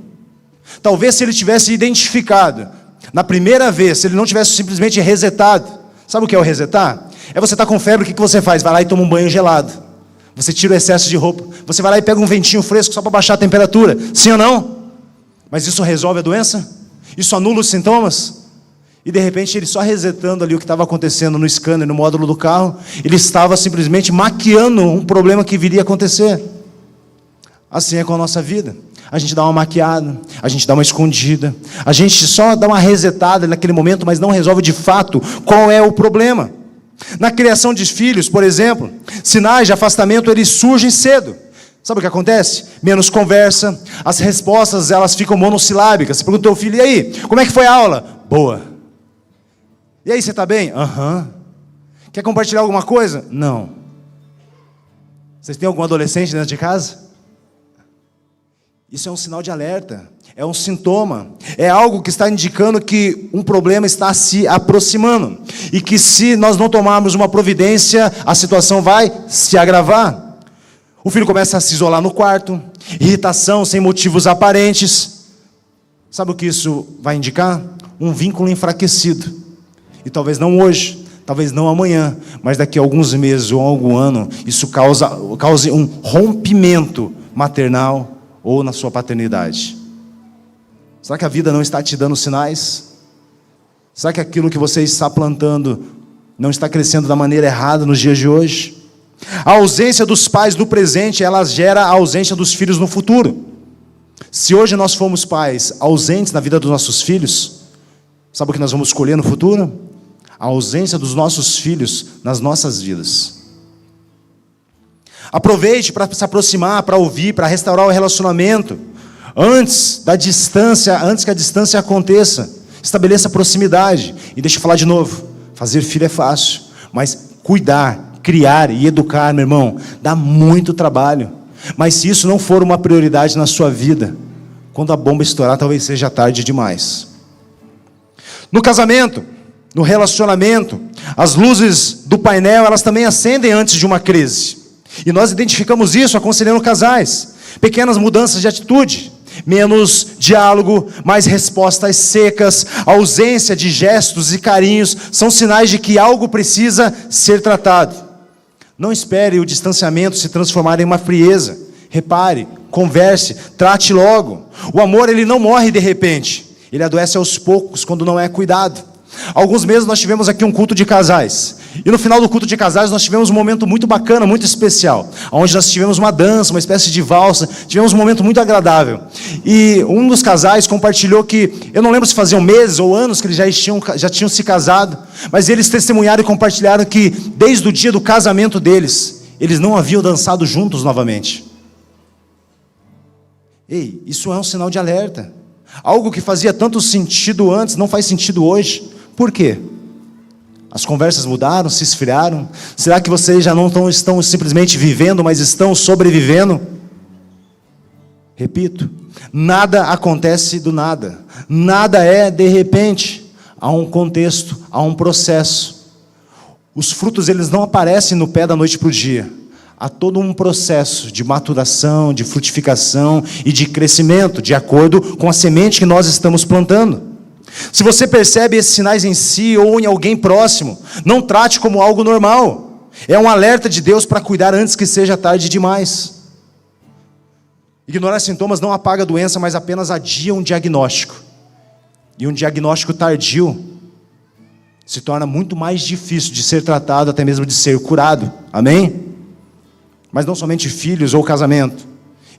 Speaker 1: Talvez se ele tivesse identificado, na primeira vez, se ele não tivesse simplesmente resetado. Sabe o que é o resetar? É você estar com febre, o que você faz? Vai lá e toma um banho gelado. Você tira o excesso de roupa. Você vai lá e pega um ventinho fresco só para baixar a temperatura. Sim ou não? Mas isso resolve a doença? Isso anula os sintomas? E de repente ele só resetando ali o que estava acontecendo no scanner, no módulo do carro, ele estava simplesmente maquiando um problema que viria a acontecer. Assim é com a nossa vida. A gente dá uma maquiada, a gente dá uma escondida, a gente só dá uma resetada naquele momento, mas não resolve de fato qual é o problema. Na criação de filhos, por exemplo, sinais de afastamento eles surgem cedo. Sabe o que acontece? Menos conversa, as respostas elas ficam monossilábicas. Você pergunta ao filho, e aí, como é que foi a aula? Boa. E aí, você está bem? Aham. Quer compartilhar alguma coisa? Não. Vocês têm algum adolescente dentro de casa? Isso é um sinal de alerta, é um sintoma, é algo que está indicando que um problema está se aproximando e que se nós não tomarmos uma providência, a situação vai se agravar. O filho começa a se isolar no quarto, irritação sem motivos aparentes. Sabe o que isso vai indicar? Um vínculo enfraquecido. E talvez não hoje, talvez não amanhã, mas daqui a alguns meses ou algum ano, isso cause um rompimento maternal ou na sua paternidade. Será que a vida não está te dando sinais? Será que aquilo que você está plantando não está crescendo da maneira errada nos dias de hoje? A ausência dos pais no presente, ela gera a ausência dos filhos no futuro. Se hoje nós formos pais ausentes na vida dos nossos filhos, sabe o que nós vamos escolher no futuro? A ausência dos nossos filhos nas nossas vidas. Aproveite para se aproximar, para ouvir, para restaurar o relacionamento. Antes que a distância aconteça, estabeleça proximidade. E deixa eu falar de novo, fazer filho é fácil, mas cuidar, criar e educar, meu irmão, dá muito trabalho. Mas se isso não for uma prioridade na sua vida, quando a bomba estourar, talvez seja tarde demais. No casamento, no relacionamento, as luzes do painel, elas também acendem antes de uma crise. E nós identificamos isso aconselhando casais. Pequenas mudanças de atitude, menos diálogo, mais respostas secas, ausência de gestos e carinhos, são sinais de que algo precisa ser tratado. Não espere o distanciamento se transformar em uma frieza. Repare, converse, trate logo. O amor, ele não morre de repente. Ele adoece aos poucos quando não é cuidado. Alguns meses nós tivemos aqui um culto de casais. E no final do culto de casais nós tivemos um momento muito bacana, muito especial, onde nós tivemos uma dança, uma espécie de valsa, tivemos um momento muito agradável. E um dos casais compartilhou que, eu não lembro se faziam meses ou anos que eles já tinham se casado, mas eles testemunharam e compartilharam que desde o dia do casamento deles, eles não haviam dançado juntos novamente. Ei, isso é um sinal de alerta. Algo que fazia tanto sentido antes, não faz sentido hoje. Por quê? As conversas mudaram, se esfriaram? Será que vocês já não estão simplesmente vivendo, mas estão sobrevivendo? Repito, nada acontece do nada. Nada é de repente. Há um contexto, há um processo. Os frutos, eles não aparecem no pé da noite para o dia. Há todo um processo de maturação, de frutificação e de crescimento, de acordo com a semente que nós estamos plantando. Se você percebe esses sinais em si ou em alguém próximo, não trate como algo normal. É um alerta de Deus para cuidar antes que seja tarde demais. Ignorar sintomas não apaga a doença, mas apenas adia um diagnóstico. E um diagnóstico tardio se torna muito mais difícil de ser tratado, até mesmo de ser curado. Amém? Mas não somente filhos ou casamento.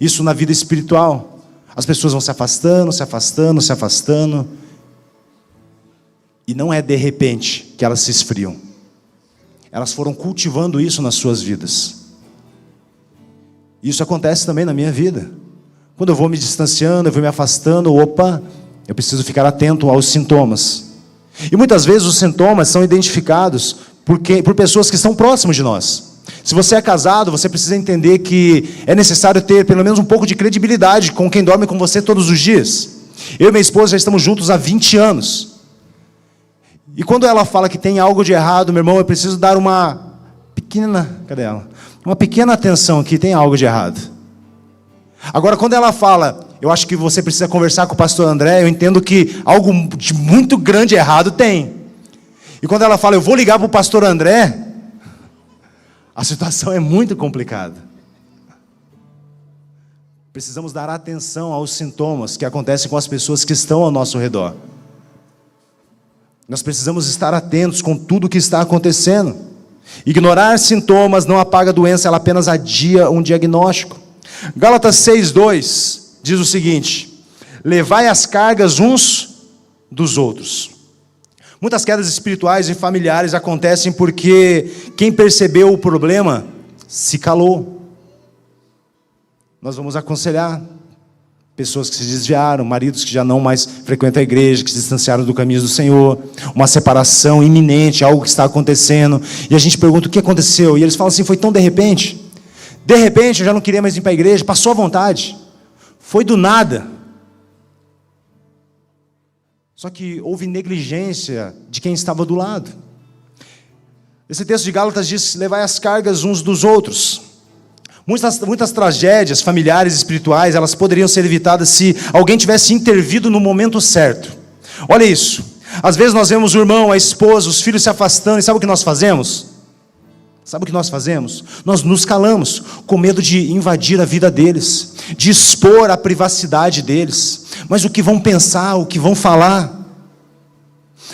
Speaker 1: Isso na vida espiritual. As pessoas vão se afastando, se afastando, se afastando. E não é de repente que elas se esfriam. Elas foram cultivando isso nas suas vidas. Isso acontece também na minha vida. Quando eu vou me distanciando, eu vou me afastando, eu preciso ficar atento aos sintomas. E muitas vezes os sintomas são identificados por pessoas que estão próximas de nós. Se você é casado, você precisa entender que é necessário ter pelo menos um pouco de credibilidade com quem dorme com você todos os dias. Eu e minha esposa já estamos juntos há 20 anos. E quando ela fala que tem algo de errado, meu irmão, eu preciso dar uma pequena... Cadê ela? Uma pequena atenção que tem algo de errado. Agora, quando ela fala, eu acho que você precisa conversar com o pastor André, eu entendo que algo de muito grande errado tem. E quando ela fala, eu vou ligar para o pastor André, a situação é muito complicada. Precisamos dar atenção aos sintomas que acontecem com as pessoas que estão ao nosso redor. Nós precisamos estar atentos com tudo o que está acontecendo. Ignorar sintomas não apaga a doença, ela apenas adia um diagnóstico. Gálatas 6:2 diz o seguinte: levai as cargas uns dos outros. Muitas quedas espirituais e familiares acontecem porque quem percebeu o problema se calou. Nós vamos aconselhar pessoas que se desviaram, maridos que já não mais frequentam a igreja, que se distanciaram do caminho do Senhor, uma separação iminente, algo que está acontecendo, e a gente pergunta o que aconteceu, e eles falam assim, foi tão de repente eu já não queria mais ir para a igreja, passou à vontade, foi do nada. Só que houve negligência de quem estava do lado. Esse texto de Gálatas diz, levai as cargas uns dos outros. Muitas tragédias familiares e espirituais, elas poderiam ser evitadas se alguém tivesse intervido no momento certo. Olha isso. Às vezes nós vemos o irmão, a esposa, os filhos se afastando, e sabe o que nós fazemos? Nós nos calamos, com medo de invadir a vida deles, de expor a privacidade deles. Mas o que vão pensar, o que vão falar?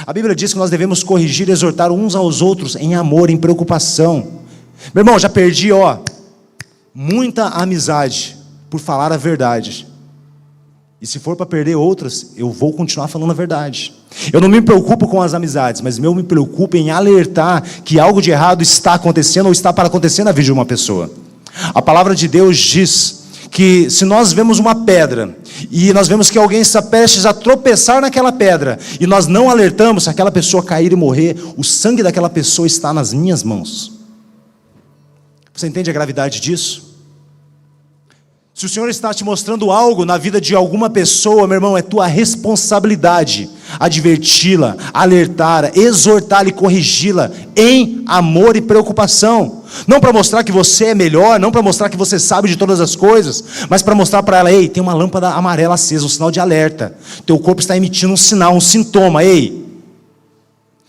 Speaker 1: A Bíblia diz que nós devemos corrigir e exortar uns aos outros em amor, em preocupação. Meu irmão, já perdi, muita amizade por falar a verdade. E se for para perder outras, eu vou continuar falando a verdade. Eu não me preocupo com as amizades, mas eu me preocupo em alertar que algo de errado está acontecendo ou está para acontecer na vida de uma pessoa. A palavra de Deus diz que se nós vemos uma pedra e nós vemos que alguém está prestes a tropeçar naquela pedra e nós não alertamos, se aquela pessoa cair e morrer, o sangue daquela pessoa está nas minhas mãos. Você entende a gravidade disso? Se o Senhor está te mostrando algo na vida de alguma pessoa, meu irmão, é tua responsabilidade adverti-la, alertá-la, exortá-la e corrigi-la em amor e preocupação. Não para mostrar que você é melhor, não para mostrar que você sabe de todas as coisas, mas para mostrar para ela, ei, tem uma lâmpada amarela acesa, um sinal de alerta. Teu corpo está emitindo um sinal, um sintoma, ei.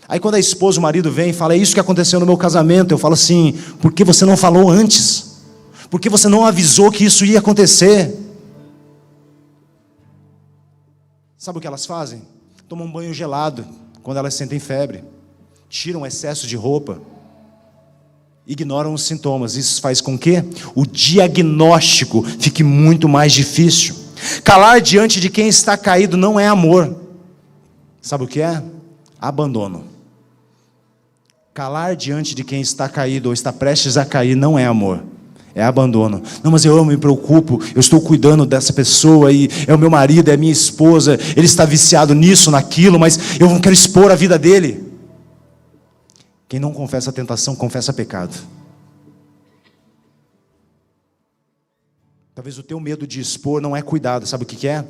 Speaker 1: Aí quando a esposa, o marido vem e fala, é isso que aconteceu no meu casamento, eu falo assim, por que você não falou antes? Por que você não avisou que isso ia acontecer? Sabe o que elas fazem? Tomam um banho gelado quando elas sentem febre, tiram excesso de roupa, ignoram os sintomas. Isso faz com que o diagnóstico fique muito mais difícil. Calar diante de quem está caído não é amor. Sabe o que é? Abandono. Calar diante de quem está caído ou está prestes a cair não é amor. É abandono. Não, mas eu me preocupo, eu estou cuidando dessa pessoa, e é o meu marido, é a minha esposa, ele está viciado nisso, naquilo, mas eu não quero expor a vida dele. Quem não confessa a tentação, confessa pecado. Talvez o teu medo de expor não é cuidado, sabe o que é?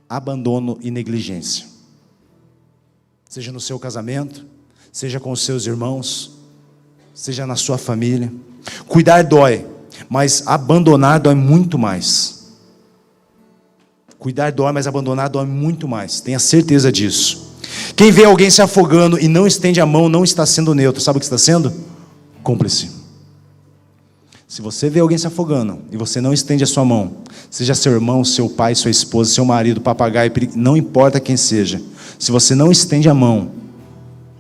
Speaker 1: Abandono e negligência. Seja no seu casamento, seja com os seus irmãos, seja na sua família. Cuidar dói, mas abandonar dói muito mais. Cuidar dói, mas abandonar dói muito mais. Tenha certeza disso. Quem vê alguém se afogando e não estende a mão não está sendo neutro. Sabe o que está sendo? Cúmplice. Se você vê alguém se afogando e você não estende a sua mão, seja seu irmão, seu pai, sua esposa, seu marido, papagaio, não importa quem seja, se você não estende a mão,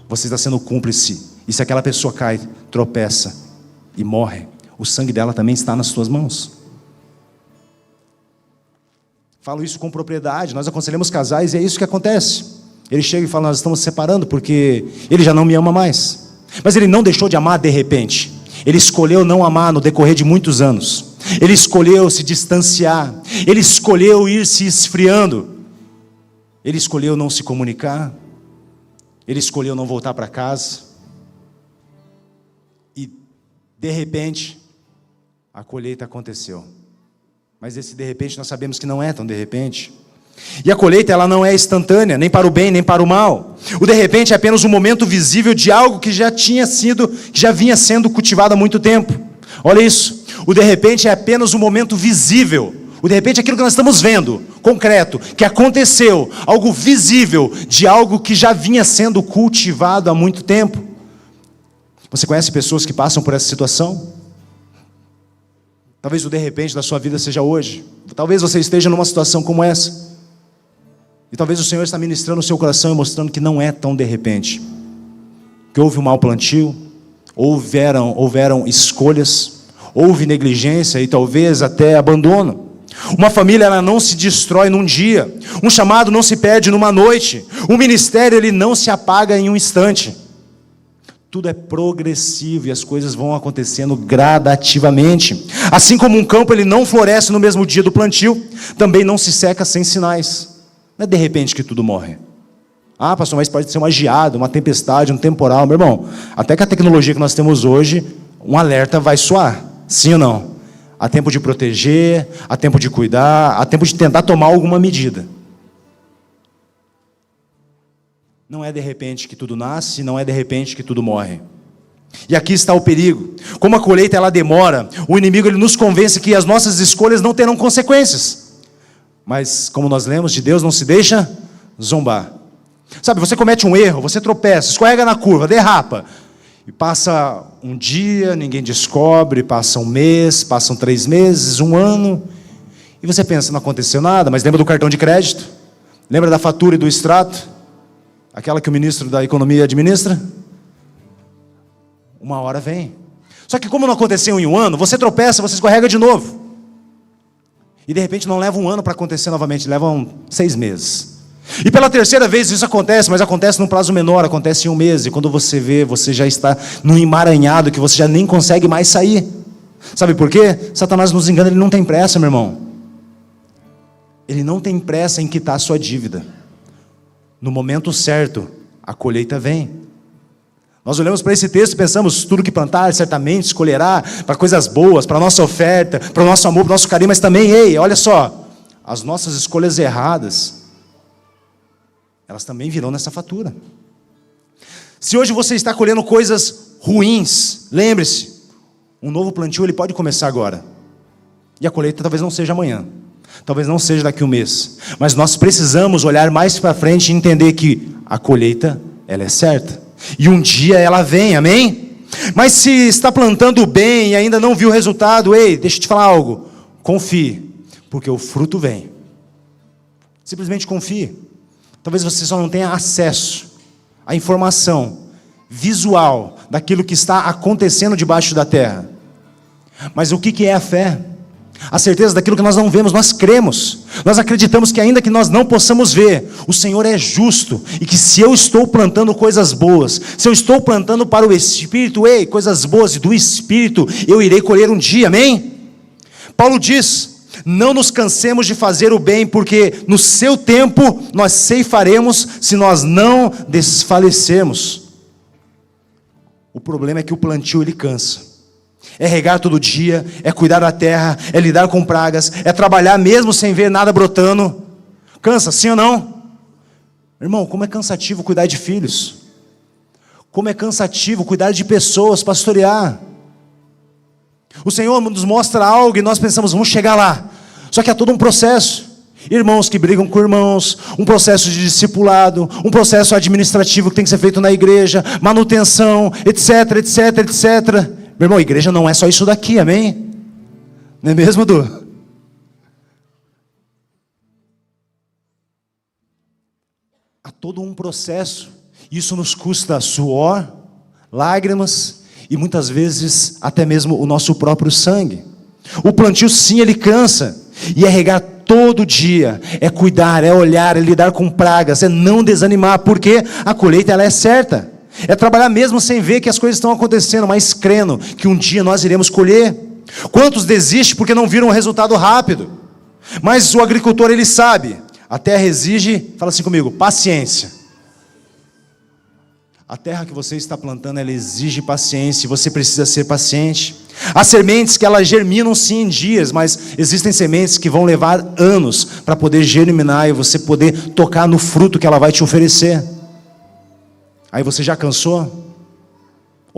Speaker 1: você está sendo cúmplice. E se aquela pessoa cai, tropeça e morre, o sangue dela também está nas suas mãos. Falo isso com propriedade. Nós aconselhamos casais e é isso que acontece. Ele chega e fala, nós estamos separando porque ele já não me ama mais. Mas ele não deixou de amar de repente. Ele escolheu não amar no decorrer de muitos anos. Ele escolheu se distanciar. Ele escolheu ir se esfriando. Ele escolheu não se comunicar. Ele escolheu não voltar para casa. De repente, a colheita aconteceu. Mas esse de repente nós sabemos que não é tão de repente. E a colheita ela não é instantânea, nem para o bem, nem para o mal. O de repente é apenas um momento visível de algo que já vinha sendo cultivado há muito tempo. Olha isso. O de repente é apenas um momento visível, O de repente é aquilo que nós estamos vendo, concreto, que aconteceu, algo visível, de algo que já vinha sendo cultivado há muito tempo. Você conhece pessoas que passam por essa situação? Talvez o de repente da sua vida seja hoje. Talvez você esteja numa situação como essa. E talvez o Senhor está ministrando o seu coração e mostrando que não é tão de repente. Que houve um mau plantio, houveram escolhas, houve negligência e talvez até abandono. Uma família, ela não se destrói num dia. Um chamado não se perde numa noite. Um ministério, ele não se apaga em um instante. Tudo é progressivo e as coisas vão acontecendo gradativamente. Assim como um campo, ele não floresce no mesmo dia do plantio, também não se seca sem sinais. Não é de repente que tudo morre. Ah, pastor, mas pode ser uma geada, uma tempestade, um temporal. Meu irmão, até que a tecnologia que nós temos hoje, um alerta vai soar. Sim ou não? Há tempo de proteger, há tempo de cuidar, há tempo de tentar tomar alguma medida. Não é de repente que tudo nasce, não é de repente que tudo morre. E aqui está o perigo. Como a colheita ela demora, o inimigo ele nos convence que as nossas escolhas não terão consequências. Mas, como nós lemos, de Deus não se deixa zombar. Sabe, você comete um erro, você tropeça, escorrega na curva, derrapa. E passa um dia, ninguém descobre, passa um mês, passam 3 meses, 1 ano. E você pensa, não aconteceu nada, mas lembra do cartão de crédito? Lembra da fatura e do extrato? Aquela que o ministro da Economia administra? Uma hora vem. Só que como não aconteceu em 1 ano, você tropeça, você escorrega de novo. E de repente não leva 1 ano para acontecer novamente, levam 6 meses. E pela 3ª vez isso acontece, mas acontece num prazo menor, acontece em 1 mês. E quando você vê, você já está num emaranhado que você já nem consegue mais sair. Sabe por quê? Satanás nos engana, ele não tem pressa, meu irmão. Ele não tem pressa em quitar a sua dívida. No momento certo, a colheita vem. Nós olhamos para esse texto e pensamos, tudo que plantar, certamente colherá, para coisas boas, para a nossa oferta, para o nosso amor, para o nosso carinho, mas também, ei, olha só, as nossas escolhas erradas, elas também virão nessa fatura. Se hoje você está colhendo coisas ruins, lembre-se, um novo plantio ele pode começar agora. E a colheita talvez não seja amanhã. Talvez não seja daqui a 1 mês. Mas nós precisamos olhar mais para frente e entender que a colheita, ela é certa. E um dia ela vem, amém? Mas se está plantando bem e ainda não viu o resultado, ei, deixa eu te falar algo. Confie, porque o fruto vem. Simplesmente confie. Talvez você só não tenha acesso à informação visual daquilo que está acontecendo debaixo da terra. Mas o que é a fé? A certeza daquilo que nós não vemos, nós cremos. Nós acreditamos que ainda que nós não possamos ver, o Senhor é justo. E que se eu estou plantando coisas boas, se eu estou plantando para o Espírito, ei, coisas boas do Espírito, eu irei colher um dia, amém? Paulo diz, não nos cansemos de fazer o bem, porque no seu tempo nós ceifaremos se nós não desfalecermos. O problema é que o plantio ele cansa. É regar todo dia, é cuidar da terra, é lidar com pragas, é trabalhar mesmo sem ver nada brotando. Cansa, sim ou não? Irmão, como é cansativo cuidar de filhos. Como é cansativo cuidar de pessoas, pastorear. O Senhor nos mostra algo e nós pensamos, vamos chegar lá. Só que é todo um processo. Irmãos que brigam com irmãos, um processo de discipulado, um processo administrativo que tem que ser feito na igreja, manutenção, etc, etc, etc. Meu irmão, a igreja não é só isso daqui, amém? Não é mesmo, Du? Há todo um processo. Isso nos custa suor, lágrimas e muitas vezes até mesmo o nosso próprio sangue. O plantio sim, ele cansa. E é regar todo dia, é cuidar, é olhar, é lidar com pragas, é não desanimar, porque a colheita ela é certa. É trabalhar mesmo sem ver que as coisas estão acontecendo, mas crendo que um dia nós iremos colher. Quantos desistem porque não viram um resultado rápido? Mas o agricultor ele sabe, a terra exige, fala assim comigo, paciência. A terra que você está plantando, ela exige paciência, e você precisa ser paciente. Há sementes que elas germinam sim em dias, mas existem sementes que vão levar anos para poder germinar e você poder tocar no fruto que ela vai te oferecer. Aí você já cansou?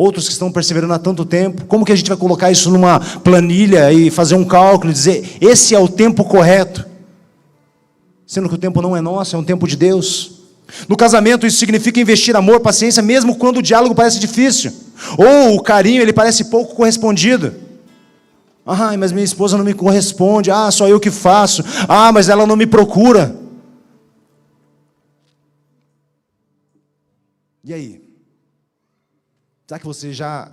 Speaker 1: outros que estão perseverando há tanto tempo. Como que a gente vai colocar isso numa planilha e fazer um cálculo e dizer, esse é o tempo correto? Sendo que o tempo não é nosso, é um tempo de Deus. No casamento isso significa investir amor, paciência, mesmo quando o diálogo parece difícil. Ou o carinho, ele parece pouco correspondido. Ah, mas minha esposa não me corresponde. Ah, só eu que faço. Ah, mas ela não me procura. E aí? Será que você já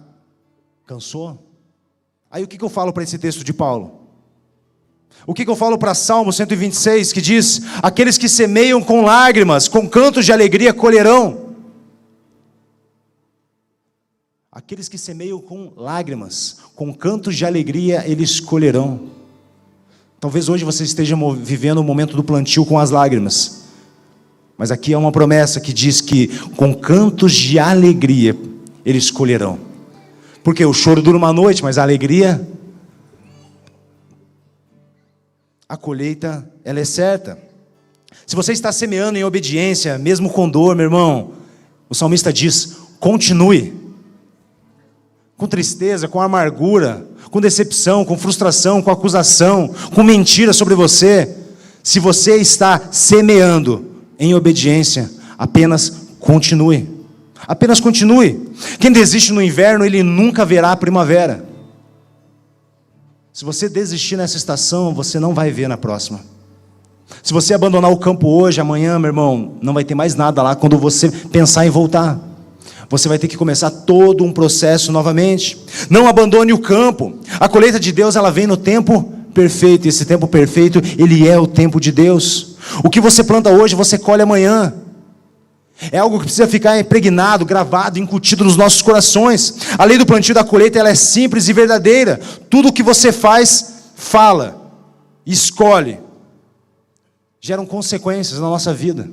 Speaker 1: cansou? Aí o que eu falo para esse texto de Paulo? O que eu falo para Salmo 126, que diz, aqueles que semeiam com lágrimas, com cantos de alegria colherão. Aqueles que semeiam com lágrimas, com cantos de alegria, eles colherão. Talvez hoje você esteja vivendo o momento do plantio com as lágrimas. Mas aqui é uma promessa que diz que com cantos de alegria eles colherão. Porque o choro dura uma noite, mas a alegria, a colheita, ela é certa. Se você está semeando em obediência, mesmo com dor, meu irmão, o salmista diz, continue. Com tristeza, com amargura, com decepção, com frustração, com acusação, com mentira sobre você. Se você está semeando em obediência, apenas continue. Apenas continue. Quem desiste no inverno, ele nunca verá a primavera. Se você desistir nessa estação, você não vai ver na próxima. Se você abandonar o campo hoje, amanhã, meu irmão, não vai ter mais nada lá quando você pensar em voltar. Você vai ter que começar todo um processo novamente. Não abandone o campo. A colheita de Deus, ela vem no tempo perfeito. E esse tempo perfeito, ele é o tempo de Deus. O que você planta hoje, você colhe amanhã. É algo que precisa ficar impregnado, gravado, incutido nos nossos corações. A lei do plantio e da colheita, ela é simples e verdadeira. Tudo o que você faz, fala, escolhe, geram consequências na nossa vida.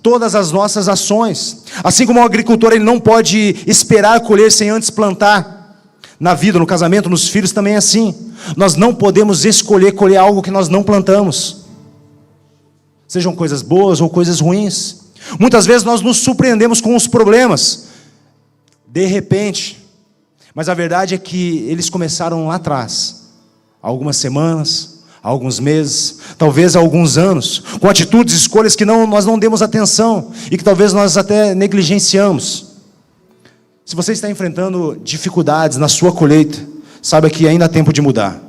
Speaker 1: Todas as nossas ações. Assim como o agricultor, ele não pode esperar colher sem antes plantar. Na vida, no casamento, nos filhos também é assim. Nós não podemos escolher colher algo que nós não plantamos. Sejam coisas boas ou coisas ruins. Muitas vezes nós nos surpreendemos com os problemas, de repente, mas a verdade é que eles começaram lá atrás, há algumas semanas, há alguns meses, talvez há alguns anos, com atitudes, escolhas que nós não demos atenção, e que talvez nós até negligenciamos. Se você está enfrentando dificuldades na sua colheita, saiba que ainda há tempo de mudar.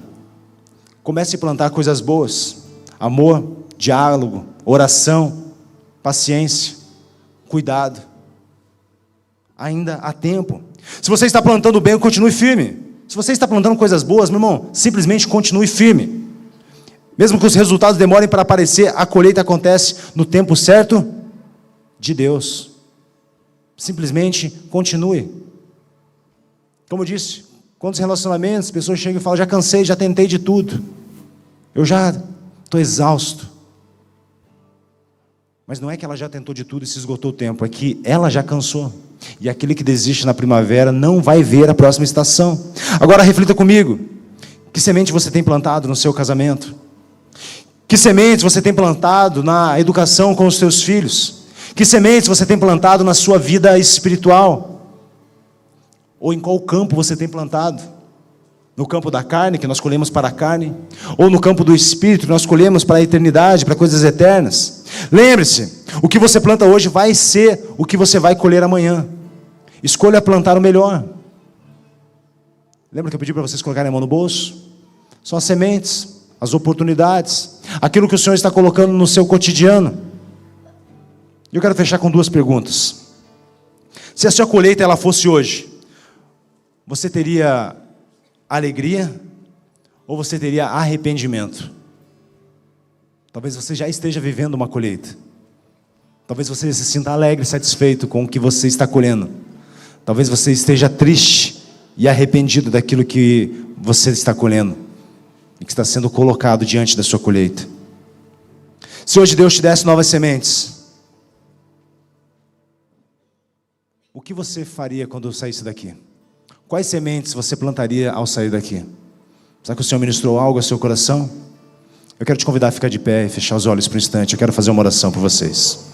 Speaker 1: Comece a plantar coisas boas, amor, diálogo, oração, paciência, cuidado. Ainda há tempo. Se você está plantando bem, continue firme. Se você está plantando coisas boas, meu irmão, simplesmente continue firme. Mesmo que os resultados demorem para aparecer, a colheita acontece no tempo certo de Deus. Simplesmente continue. Como eu disse, quantos relacionamentos, pessoas chegam e falam, já cansei, já tentei de tudo. Eu já estou exausto. Mas não é que ela já tentou de tudo e se esgotou o tempo, é que ela já cansou. E aquele que desiste na primavera não vai ver a próxima estação. Agora reflita comigo. Que semente você tem plantado no seu casamento? Que sementes você tem plantado na educação com os seus filhos? Que sementes você tem plantado na sua vida espiritual? Ou em qual campo você tem plantado? No campo da carne, que nós colhemos para a carne, ou no campo do Espírito, que nós colhemos para a eternidade, para coisas eternas. Lembre-se, o que você planta hoje vai ser o que você vai colher amanhã. Escolha plantar o melhor. Lembra que eu pedi para vocês colocarem a mão no bolso? São as sementes, as oportunidades, aquilo que o Senhor está colocando no seu cotidiano. Eu quero fechar com duas perguntas. Se a sua colheita ela fosse hoje, você teria alegria ou você teria arrependimento? Talvez você já esteja vivendo uma colheita. Talvez você se sinta alegre, satisfeito com o que você está colhendo. Talvez você esteja triste e arrependido daquilo que você está colhendo e que está sendo colocado diante da sua colheita. Se hoje Deus te desse novas sementes, o que você faria quando saísse daqui? Quais sementes você plantaria ao sair daqui? Será que o Senhor ministrou algo ao seu coração? Eu quero te convidar a ficar de pé e fechar os olhos por um instante. Eu quero fazer uma oração por vocês.